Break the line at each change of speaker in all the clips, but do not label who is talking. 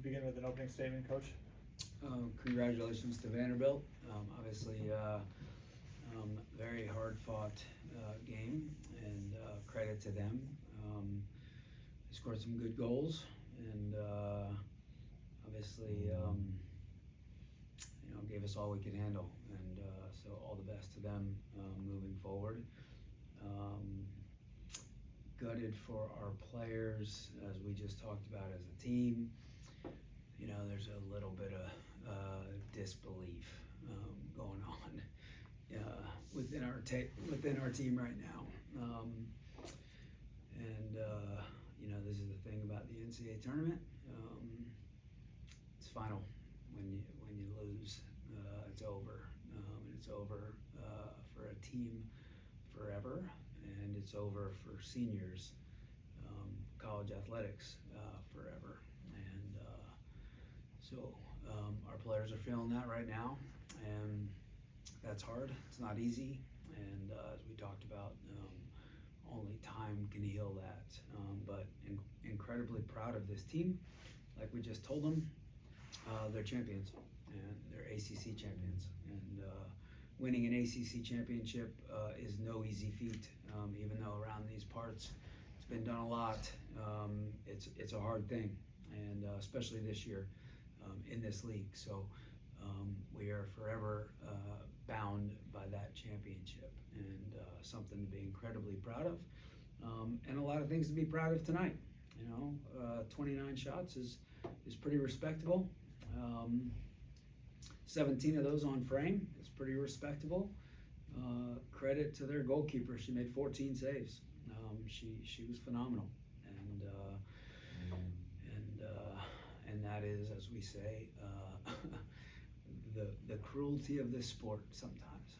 begin with an opening statement, Coach.
Congratulations to Vanderbilt. Obviously, very hard-fought game, and credit to them. They scored some good goals, and obviously, gave us all we could handle. And so, all the best to them moving forward. Gutted for our players, as we just talked about as a team. There's a little bit of disbelief going on within our team right now, and this is the thing about the NCAA tournament. It's final. When you lose, it's over, and it's over for a team forever, and it's over for seniors, college athletics forever. So our players are feeling that right now, and that's hard. It's not easy, and as we talked about, only time can heal that. But incredibly proud of this team. Like we just told them, they're champions, and they're ACC champions. And winning an ACC championship is no easy feat, even though around these parts it's been done a lot. It's a hard thing, and especially this year. In this league, so we are forever bound by that championship, and something to be incredibly proud of, and a lot of things to be proud of tonight. 29 shots is pretty respectable. 17 of those on frame. It's pretty respectable. Credit to their goalkeeper. She made 14 saves. She was phenomenal, and that is, as we say, the cruelty of this sport sometimes.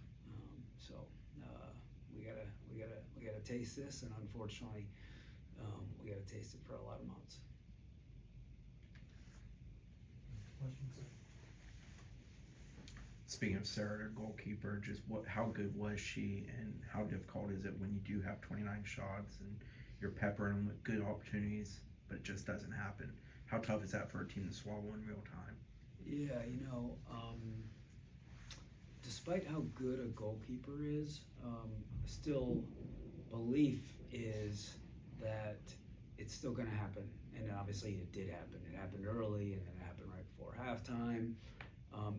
So we gotta taste this, and unfortunately, we gotta taste it for a lot of months.
Speaking of Sarah, their goalkeeper, just how good was she, and how difficult is it when you do have 29 shots and you're peppering them with good opportunities, but it just doesn't happen? How tough is that for a team to swallow in real time?
Yeah, despite how good a goalkeeper is, still belief is that it's still going to happen. And obviously it did happen. It happened early, and then it happened right before halftime.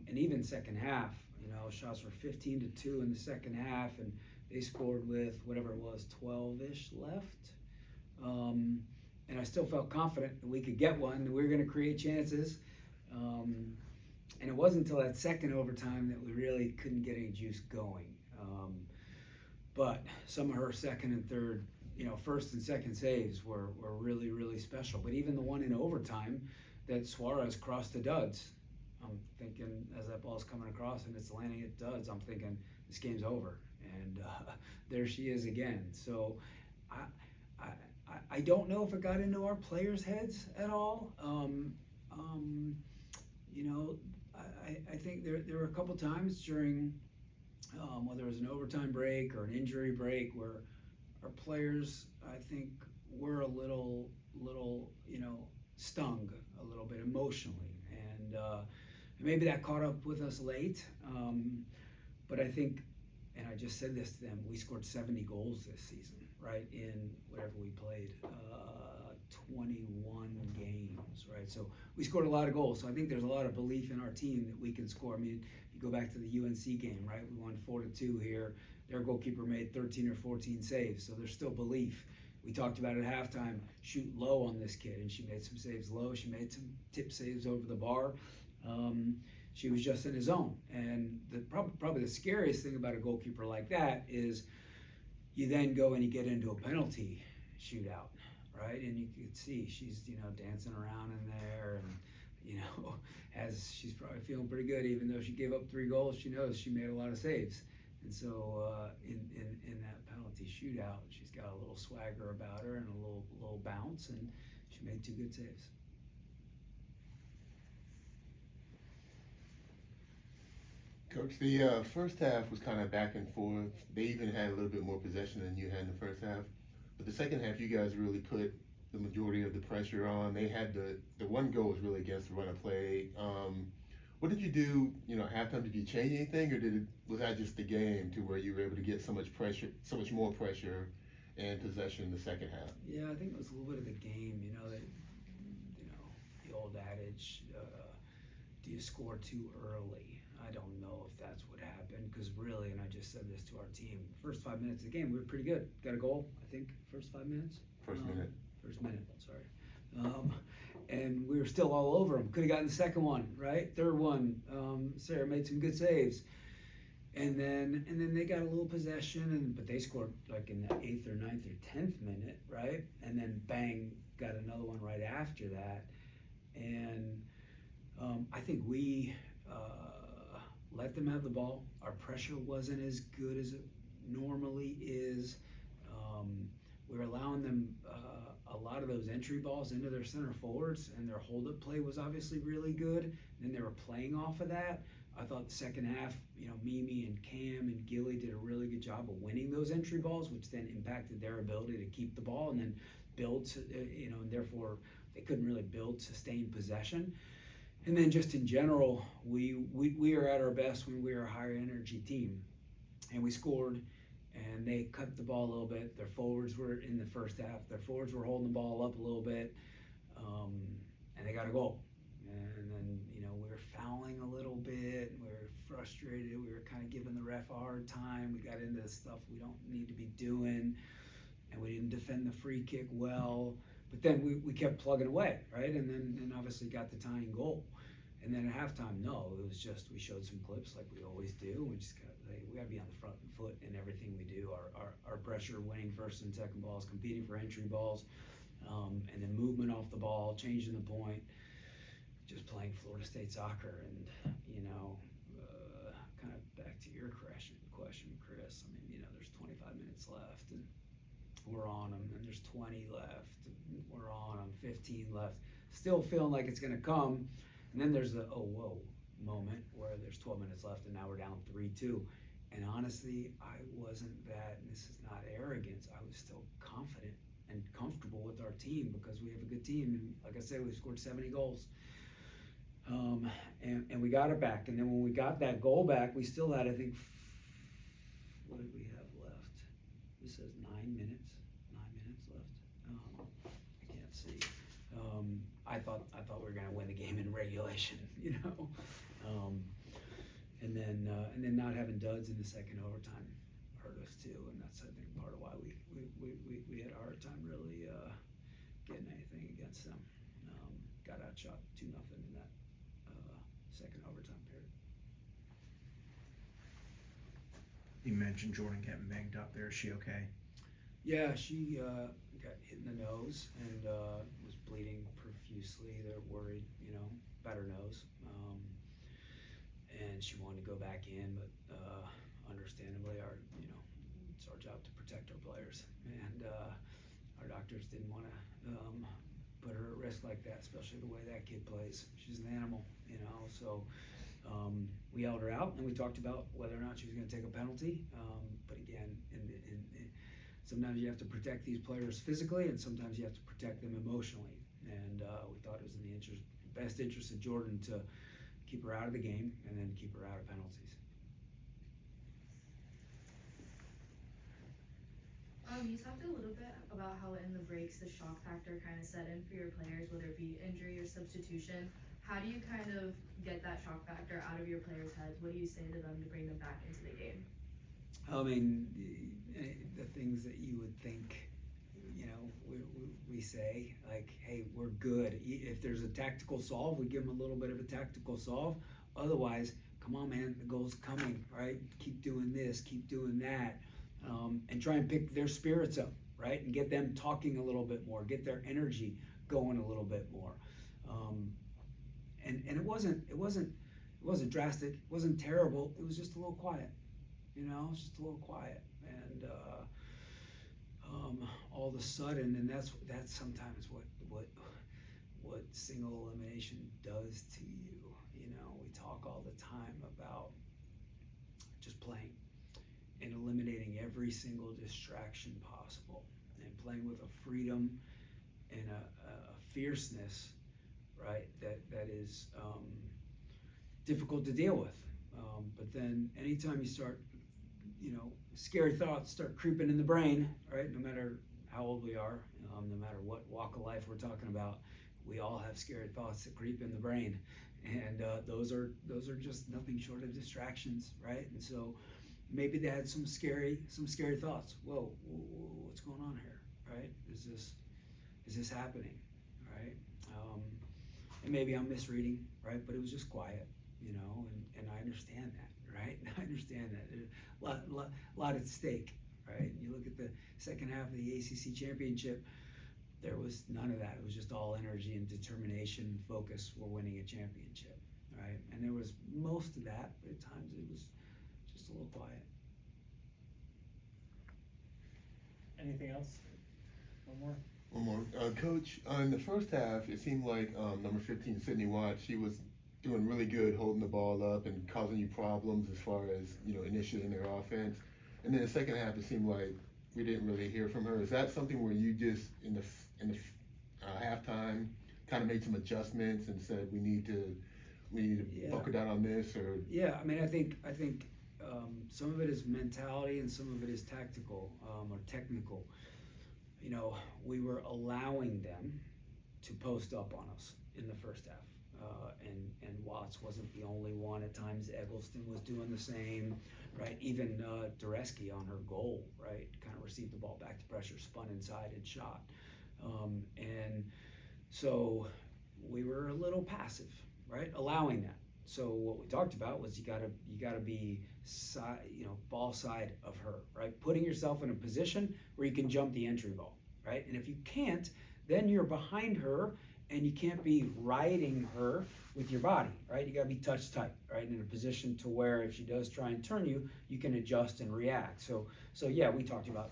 And even second half, shots were 15-2 in the second half, and they scored with whatever it was, 12-ish left. And I still felt confident that we could get one, that we were going to create chances. And it wasn't until that second overtime that we really couldn't get any juice going. But some of her second and third, first and second saves were really, really special. But even the one in overtime that Suarez crossed the duds, I'm thinking, as that ball's coming across and it's landing at duds, I'm thinking this game's over. And there she is again. So I don't know if it got into our players' heads at all. I think there were a couple times during, whether it was an overtime break or an injury break, where our players, I think, were a little, stung a little bit emotionally, and maybe that caught up with us late. But I think, and I just said this to them, we scored 70 goals this season, right, in whatever we played, 21 games, right? So we scored a lot of goals. So I think there's a lot of belief in our team that we can score. I mean, you go back to the UNC game, right? We won 4-2 here. Their goalkeeper made 13 or 14 saves, so there's still belief. We talked about at halftime, shoot low on this kid, and she made some saves low. She made some tip saves over the bar. She was just in his zone. And probably the scariest thing about a goalkeeper like that is you then go and you get into a penalty shootout, right? And you can see she's, dancing around in there, and, she's probably feeling pretty good, even though she gave up 3 goals. She knows she made a lot of saves. And so in that penalty shootout, she's got a little swagger about her and a little bounce, and she made 2 good saves.
Coach, the first half was kind of back and forth. They even had a little bit more possession than you had in the first half. But the second half, you guys really put the majority of the pressure on. They had the one goal was really against the run of play. What did you do, at halftime? Did you change anything, or was that just the game to where you were able to get so much pressure, so much more pressure and possession in the second half?
Yeah, I think it was a little bit of the game. The old adage, do you score too early? I don't know if that's what happened, because really, and I just said this to our team, first 5 minutes of the game, we were pretty good. Got a goal, I think, first 5 minutes?
First minute.
First minute, sorry. And we were still all over them. Could have gotten the second one, right? Third one, Sarah made some good saves. And then they got a little possession, but they scored like in the 8th or 9th or 10th minute, right? And then bang, got another one right after that. And I think we let them have the ball. Our pressure wasn't as good as it normally is. We were allowing them a lot of those entry balls into their center forwards, and their hold-up play was obviously really good. And then they were playing off of that. I thought the second half, Mimi and Cam and Gilly did a really good job of winning those entry balls, which then impacted their ability to keep the ball and then build, and therefore they couldn't really build sustained possession. And then just in general, we are at our best when we are a higher energy team. And we scored, and they cut the ball a little bit. Their forwards were in the first half. Their forwards were holding the ball up a little bit, and they got a goal. And then, we were fouling a little bit. We were frustrated. We were kind of giving the ref a hard time. We got into stuff we don't need to be doing, and we didn't defend the free kick well. But then we kept plugging away, right? And then obviously got the tying goal. And then at halftime, no, it was just, we showed some clips like we always do. We just we got to be on the front foot in everything we do. Our pressure, winning first and second balls, competing for entry balls, and then movement off the ball, changing the point, just playing Florida State soccer. And, kind of back to your question, Chris. I mean, there's 25 minutes left, and we're on them, and there's 20 left, and we're on them, 15 left. Still feeling like it's going to come. And then there's the, oh, whoa moment where there's 12 minutes left and now we're down 3-2. And honestly, I wasn't that, and this is not arrogance, I was still confident and comfortable with our team because we have a good team. And like I said, we've scored 70 goals. And we got it back. And then when we got that goal back, we still had, I think, what did we have left? This says 9 minutes. 9 minutes left. I can't see. I thought we were gonna win the game in regulation, and then not having duds in the second overtime hurt us too, and that's, I think, part of why we had a hard time really getting anything against them. Got outshot 2-0 in that second overtime period.
You mentioned Jordan getting banged up there. Is she okay?
Yeah, she got hit in the nose and was bleeding profusely. They're worried, about her nose. And she wanted to go back in, but understandably, it's our job to protect our players. And our doctors didn't want to put her at risk like that, especially the way that kid plays. She's an animal, so we held her out, and we talked about whether or not she was going to take a penalty. But again, sometimes you have to protect these players physically, and sometimes you have to protect them emotionally. And we thought it was in the best interest of Jordan to keep her out of the game and then keep her out of penalties.
You talked a little bit about how in the breaks the shock factor kind of set in for your players, whether it be injury or substitution. How do you kind of get that shock factor out of your players' heads? What do you say to them to bring them back into the game?
I mean, the things that you would think, we say, like, hey, we're good. If there's a tactical solve, we give them a little bit of a tactical solve. Otherwise, come on, man, the goal's coming, right? Keep doing this, keep doing that, and try and pick their spirits up, right? And get them talking a little bit more, get their energy going a little bit more. And it wasn't drastic, it wasn't terrible. It was just a little quiet. It's just a little quiet, and all of a sudden, and that's sometimes what single elimination does to you. We talk all the time about just playing and eliminating every single distraction possible, and playing with a freedom and a fierceness, right, that is difficult to deal with. But then anytime you start, scary thoughts start creeping in the brain, right, no matter how old we are, no matter what walk of life we're talking about, we all have scary thoughts that creep in the brain. And those are just nothing short of distractions, right? And so maybe they had some scary thoughts. Whoa, what's going on here, right? Is this happening, right? And maybe I'm misreading, right? But it was just quiet, and I understand that, right? I understand that. There's a lot at stake, right? You look at the second half of the ACC championship, there was none of that. It was just all energy and determination and focus. We're winning a championship, right? And there was most of that, but at times it was just a little quiet.
Anything else? One more?
One more. Coach, in the first half, it seemed like number 15, Sydney Watts, she was doing really good holding the ball up and causing you problems as far as, initiating their offense. And then the second half, it seemed like we didn't really hear from her. Is that something where you just, in the halftime, kind of made some adjustments and said we need to buckle down on this? Or
yeah, I mean, I think some of it is mentality and some of it is tactical or technical. We were allowing them to post up on us in the first half. And Watts wasn't the only one. At times, Eggleston was doing the same, right? Even Dureski on her goal, right? Kind of received the ball back to pressure, spun inside and shot. And so we were a little passive, right? Allowing that. So what we talked about was you gotta be ball side of her, right? Putting yourself in a position where you can jump the entry ball, right? And if you can't, then you're behind her and you can't be riding her with your body, right? You gotta be touch tight, right? In a position to where if she does try and turn you, you can adjust and react. So yeah, we talked about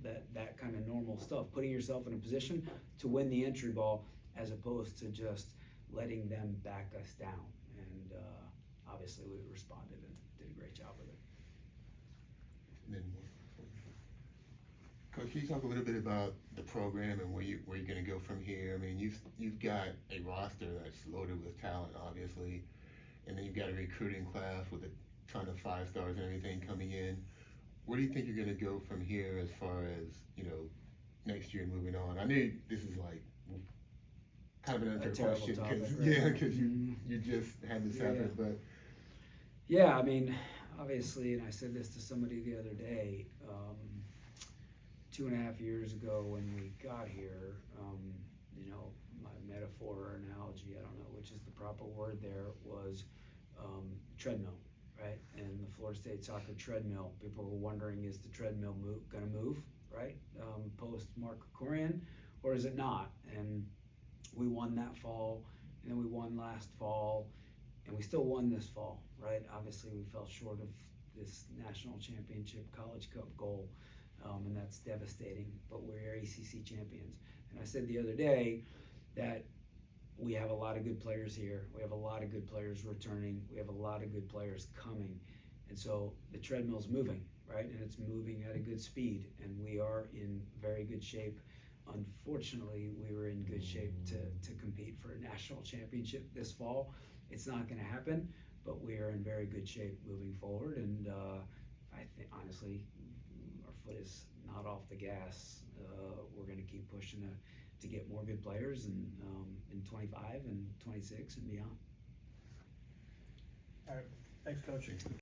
that kind of normal stuff, putting yourself in a position to win the entry ball as opposed to just letting them back us down. And obviously we responded and did a great job with it.
And then, Coach, can you talk a little bit about the program and where you're going to go from here? I mean, you've got a roster that's loaded with talent, obviously, and then you've got a recruiting class with a ton of 5 stars and everything coming in. Where do you think you're going to go from here as far as next year moving on? I know this is like kind of an unfair question because you just had this happen, but
yeah, I mean, obviously, and I said this to somebody the other day. 2.5 years ago when we got here, my metaphor or analogy, I don't know which is the proper word there, was treadmill, right? And the Florida State soccer treadmill. People were wondering, is the treadmill going to move, right? Post Mark Krikorian, or is it not? And we won that fall, and then we won last fall, and we still won this fall, right? Obviously, we fell short of this national championship college cup goal. And that's devastating, but we're ACC champions. And I said the other day that we have a lot of good players here. We have a lot of good players returning. We have a lot of good players coming. And so the treadmill's moving, right? And it's moving at a good speed. And we are in very good shape. Unfortunately, we were in good shape to compete for a national championship this fall. It's not going to happen, but we are in very good shape moving forward. And I think, honestly, foot is not off the gas. We're going to keep pushing to get more good players in 25 and 26 and beyond.
All right. Thanks, Coach.